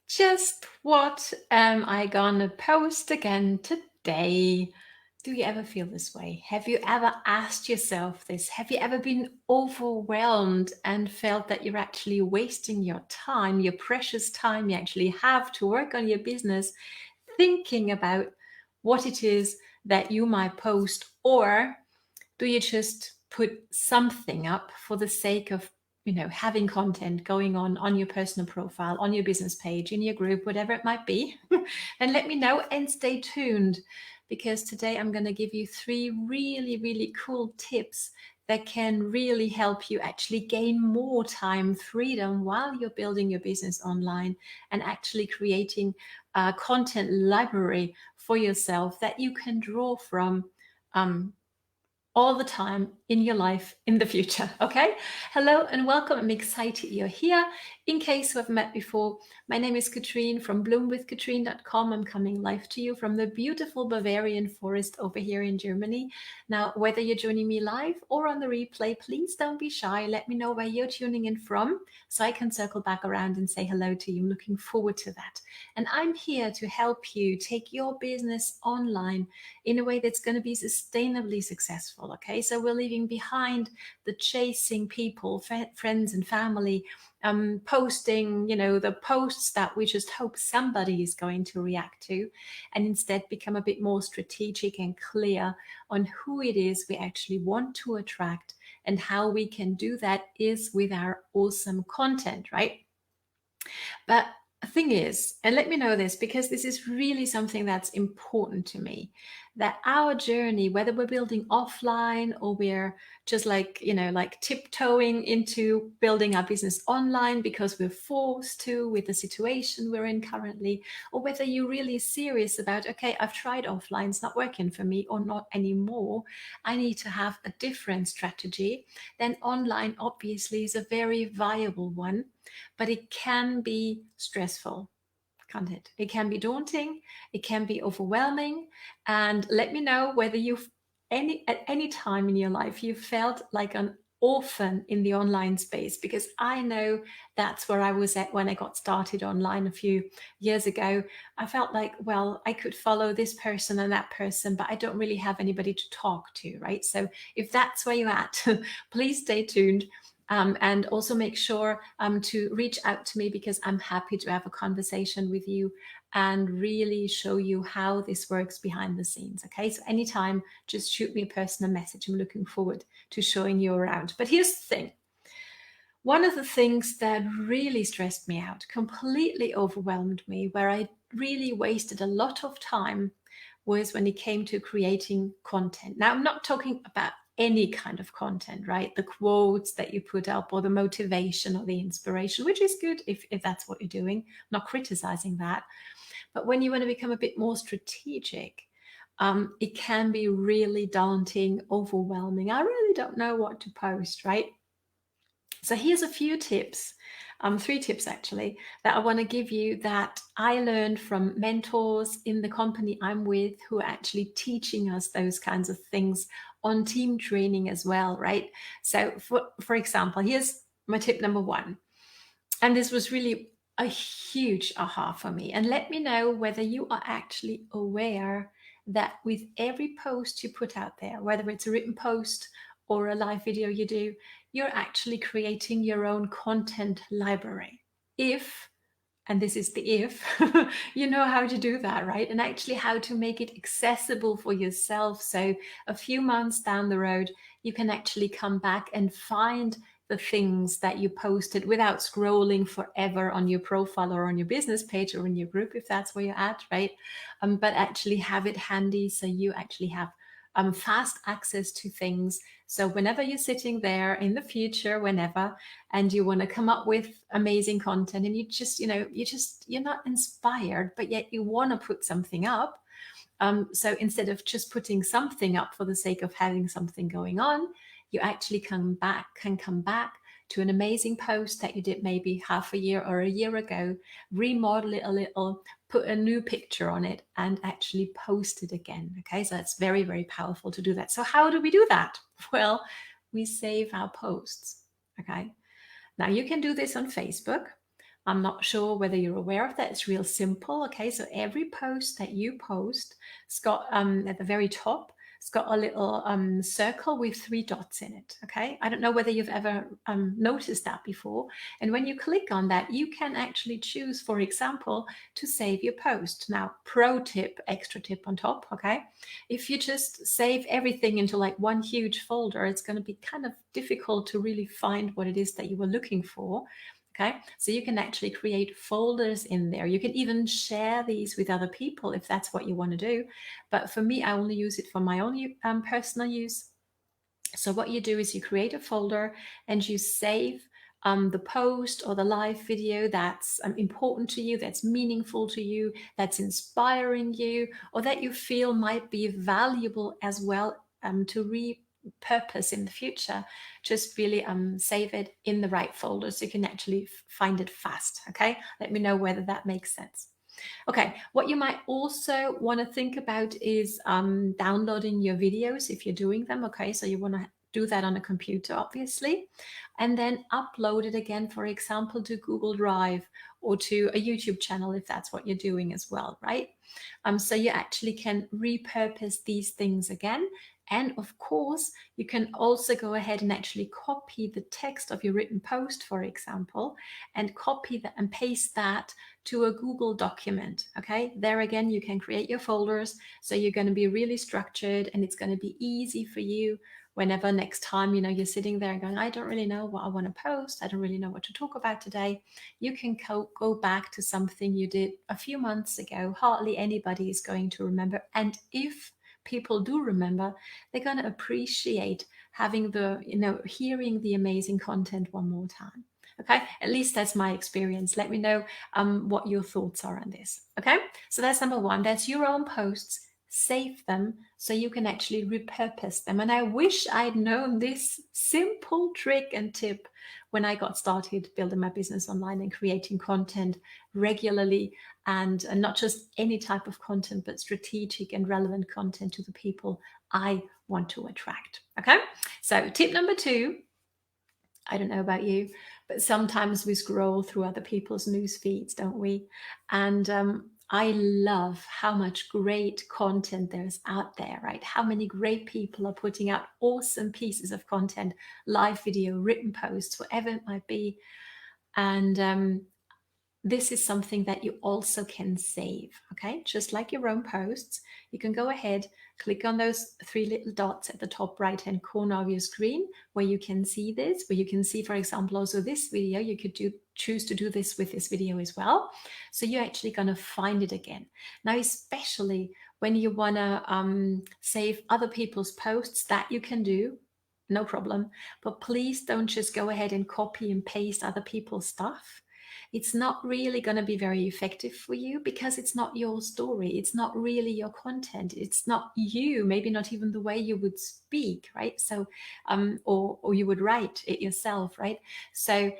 Just what am I gonna post again today? Do you ever feel this way? Have you ever asked yourself this? Have you ever been overwhelmed and felt that you're actually wasting your time, your precious time you actually have to work on your business, thinking about what it is that you might post? Or do you just put something up for the sake of having content going on your personal profile, on your business page, in your group, whatever it might be? Then let me know and stay tuned, because today I'm going to give you 3 really, really cool tips that can really help you actually gain more time freedom while you're building your business online and actually creating a content library for yourself that you can draw from um, all the time in your life in the future. Okay. Hello and welcome. I'm excited you're here. In case you have met before, my name is Katrine from bloomwithkatrine.com. I'm coming live to you from the beautiful Bavarian forest over here in Germany. Now, whether you're joining me live or on the replay, please don't be shy. Let me know where you're tuning in from so I can circle back around and say hello to you. I'm looking forward to that. And I'm here to help you take your business online in a way that's going to be sustainably successful. Okay, so we're leaving behind the chasing people, friends and family, posting, the posts that we just hope somebody is going to react to, and instead become a bit more strategic and clear on who it is we actually want to attract, and how we can do that is with our awesome content, right? But the thing is, and let me know this because this is really something that's important to me, that our journey, whether we're building offline or we're just like tiptoeing into building our business online because we're forced to with the situation we're in currently, or whether you're really serious about, okay, I've tried offline, it's not working for me, or not anymore, I need to have a different strategy, then online obviously is a very viable one. But it can be stressful, can't it? It can be daunting, it can be overwhelming. And let me know whether you've at any time in your life you felt like an orphan in the online space, because I know that's where I was at when I got started online a few years ago. I felt like, well, I could follow this person and that person, but I don't really have anybody to talk to, right? So if that's where you're at, please stay tuned. And also make sure to reach out to me, because I'm happy to have a conversation with you and really show you how this works behind the scenes. Okay, so anytime, just shoot me a personal message. I'm looking forward to showing you around. But here's the thing. One of the things that really stressed me out, completely overwhelmed me, where I really wasted a lot of time, was when it came to creating content. Now, I'm not talking about any kind of content, right? The quotes that you put up, or the motivation or the inspiration, which is good if that's what you're doing. I'm not criticizing that. But when you want to become a bit more strategic, it can be really daunting, overwhelming. I really don't know what to post, right? So here's a few tips, 3 tips actually, that I want to give you that I learned from mentors in the company I'm with, who are actually teaching us those kinds of things on team training as well, right? So for example, here's my tip number 1. And this was really a huge aha for me. And let me know whether you are actually aware that with every post you put out there, whether it's a written post or a live video you do, you're actually creating your own content library. If, and this is the if, you know how to do that, right? And actually how to make it accessible for yourself. So a few months down the road, you can actually come back and find the things that you posted without scrolling forever on your profile or on your business page or in your group, if that's where you're at, right? But actually have it handy, so you actually have fast access to things. So whenever you're sitting there in the future, whenever, and you want to come up with amazing content, and you're not inspired, but yet you want to put something up. So instead of just putting something up for the sake of having something going on, you actually can come back to an amazing post that you did maybe half a year or a year ago, remodel it a little, put a new picture on it, and actually post it again. Okay, so it's very, very powerful to do that. So how do we do that? Well, we save our posts. Okay, now you can do this on Facebook. I'm not sure whether you're aware of that. It's real simple. Okay, so every post that you post, it's got at the very top, it's got a little circle with 3 dots in it. Okay, I don't know whether you've ever noticed that before. And when you click on that, you can actually choose, for example, to save your post. Now, pro tip, extra tip on top. Okay, if you just save everything into like one huge folder, it's going to be kind of difficult to really find what it is that you were looking for. Okay, so you can actually create folders in there. You can even share these with other people if that's what you want to do. But for me, I only use it for my own personal use. So what you do is you create a folder and you save the post or the live video that's important to you, that's meaningful to you, that's inspiring you, or that you feel might be valuable as well to repurpose in the future. Just really save it in the right folder so you can actually find it fast. Okay, let me know whether that makes sense. Okay, what you might also want to think about is downloading your videos if you're doing them. Okay, so you want to do that on a computer, obviously, and then upload it again, for example, to Google Drive or to a YouTube channel if that's what you're doing as well, right? So you actually can repurpose these things again. And of course, you can also go ahead and actually copy the text of your written post, for example, and copy that and paste that to a Google document. Okay, there again, you can create your folders. So you're going to be really structured and it's going to be easy for you whenever next time, you're sitting there and going, I don't really know what I want to post. I don't really know what to talk about today. You can go back to something you did a few months ago. Hardly anybody is going to remember. And if people do remember, they're going to appreciate having hearing the amazing content one more time. Okay, at least that's my experience. Let me know what your thoughts are on this. Okay, so that's number one. That's your own posts. Save them so you can actually repurpose them. And I wish I'd known this simple trick and tip when I got started building my business online and creating content regularly, and not just any type of content, but strategic and relevant content to the people I want to attract. Okay, so tip number 2. I don't know about you, but sometimes we scroll through other people's news feeds, don't we? And I love how much great content there's out there, right? How many great people are putting out awesome pieces of content, live video, written posts, whatever it might be. And this is something that you also can save, okay? Just like your own posts, you can go ahead, click on those 3 little dots at the top right-hand corner of your screen where you can see this, where you can see, for example, also this video. You could choose to do this with this video as well. So you're actually going to find it again. Now, especially when you want to save other people's posts, that you can do, no problem. But please don't just go ahead and copy and paste other people's stuff. It's not really going to be very effective for you because it's not your story. It's not really your content. It's not you, maybe not even the way you would speak, right? So, or you would write it yourself, right? So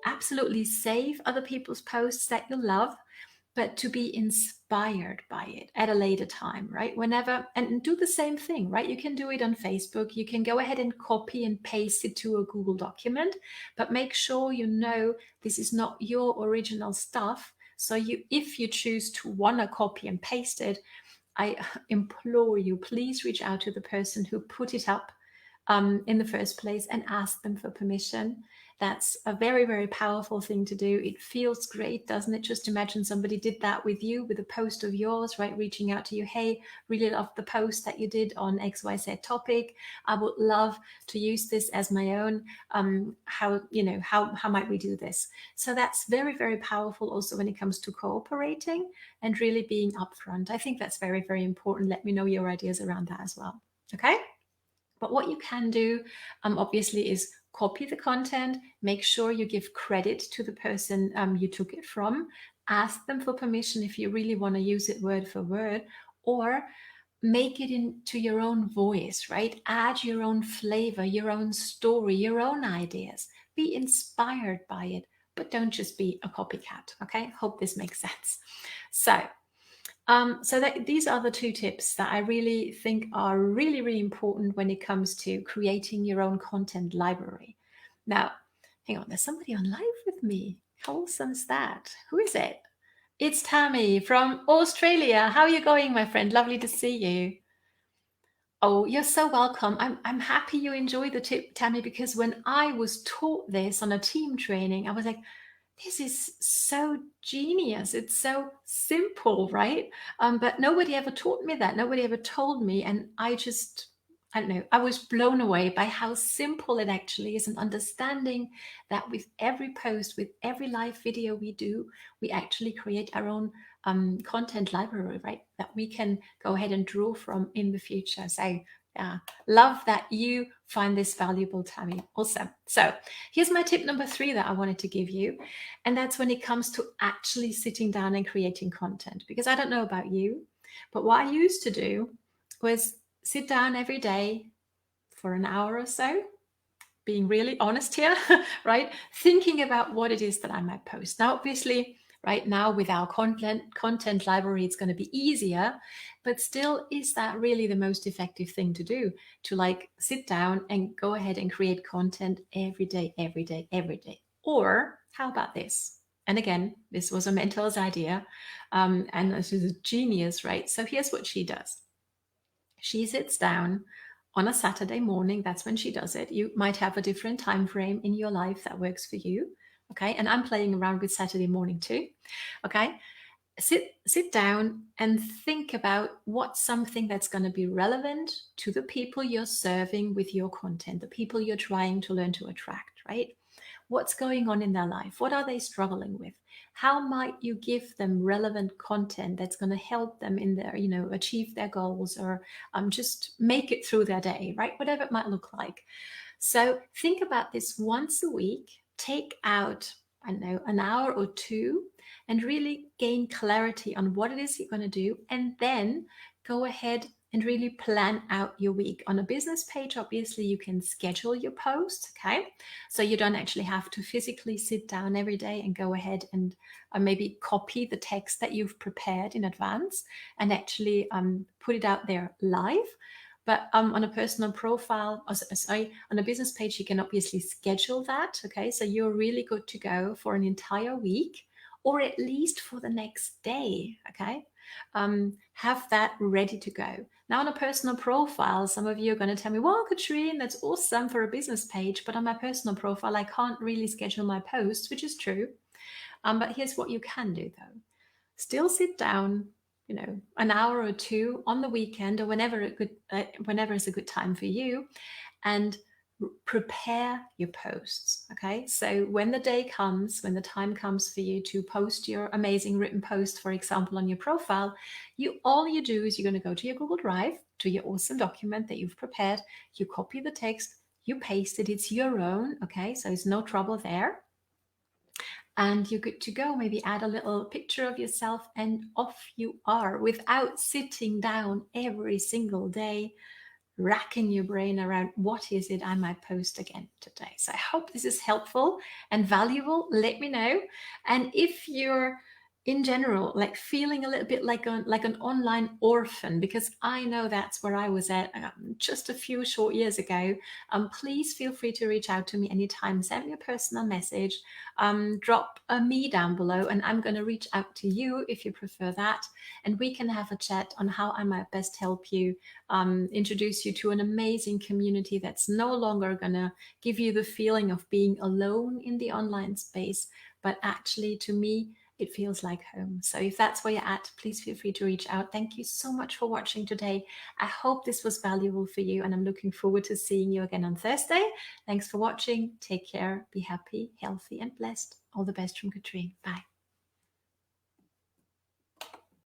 absolutely save other people's posts that you love, but to be inspired by it at a later time, right? Whenever, and do the same thing, right? You can do it on Facebook. You can go ahead and copy and paste it to a Google document, but make sure this is not your original stuff. So if you choose to want to copy and paste it, I implore you, please reach out to the person who put it up in the first place and ask them for permission. That's a very, very powerful thing to do. It feels great, doesn't it? Just imagine somebody did that with you, with a post of yours, right? Reaching out to you, hey, really love the post that you did on XYZ topic. I would love to use this as my own. How might we do this? So that's very, very powerful also when it comes to cooperating and really being upfront. I think that's very, very important. Let me know your ideas around that as well. Okay? But what you can do, obviously, is copy the content, make sure you give credit to the person you took it from, ask them for permission if you really want to use it word for word, or make it into your own voice, right? Add your own flavor, your own story, your own ideas. Be inspired by it, but don't just be a copycat, okay? Hope this makes sense. So these are the 2 tips that I really think are really, really important when it comes to creating your own content library. Now, hang on, there's somebody on live with me. How awesome is that? Who is it? It's Tammy from Australia. How are you going, my friend? Lovely to see you. Oh, you're so welcome. I'm happy you enjoy the tip, Tammy, because when I was taught this on a team training, I was like, this is so genius. It's so simple, right? But nobody ever taught me that. Nobody ever told me. And I don't know, I was blown away by how simple it actually is, and understanding that with every post, with every live video we do, we actually create our own content library, right? That we can go ahead and draw from in the future. So, yeah, love that you find this valuable, Tammy. Awesome. So, here's my tip number 3 that I wanted to give you. And that's when it comes to actually sitting down and creating content. Because I don't know about you, but what I used to do was sit down every day for an hour or so, being really honest here, right? Thinking about what it is that I might post. Now, obviously, right now with our content library, it's going to be easier, but still, is that really the most effective thing to do? To like sit down and go ahead and create content every day, every day, every day. Or how about this? And again, this was a mentor's idea, and this is a genius, right? So here's what she does. She sits down on a Saturday morning. That's when she does it. You might have a different time frame in your life that works for you. Okay. And I'm playing around with Saturday morning too. Okay. Sit down and think about what's something that's going to be relevant to the people you're serving with your content, the people you're trying to learn to attract, right? What's going on in their life? What are they struggling with? How might you give them relevant content that's going to help them in their, achieve their goals, or just make it through their day, right? Whatever it might look like. So think about this once a week. Take out, I don't know, an hour or two, and really gain clarity on what it is you're going to do. And then go ahead and really plan out your week. On a business page, obviously, you can schedule your posts, okay? So you don't actually have to physically sit down every day and go ahead and maybe copy the text that you've prepared in advance and actually put it out there live. But on a personal profile, sorry, on a business page, you can obviously schedule that. Okay, so you're really good to go for an entire week, or at least for the next day. Okay, have that ready to go. Now, on a personal profile, some of you are going to tell me, well, Katrine, that's awesome for a business page, but on my personal profile, I can't really schedule my posts, which is true. But here's what you can do though. Still sit down, an hour or two on the weekend, or whenever is a good time for you, and prepare your posts. Okay, so when the day comes, when the time comes for you to post your amazing written post, for example, on your profile, all you do is you're going to go to your Google Drive, to your awesome document that you've prepared. You copy the text, you paste it. It's your own. Okay, so it's no trouble there. And you're good to go. Maybe add a little picture of yourself, and off you are, without sitting down every single day racking your brain around what is it I might post again today. So I hope this is helpful and valuable. Let me know. And if you're in general like feeling a little bit like an online orphan, because I know that's where I was at just a few short years ago, please feel free to reach out to me anytime. Send me a personal message, drop a me down below, and I'm going to reach out to you if you prefer that, and we can have a chat on how I might best help you, introduce you to an amazing community that's no longer going to give you the feeling of being alone in the online space, but actually, to me, it feels like home. So if that's where you're at, please feel free to reach out. Thank you so much for watching today. I hope this was valuable for you, and I'm looking forward to seeing you again on Thursday. Thanks for watching. Take care. Be happy, healthy, and blessed. All the best from Katrine. Bye.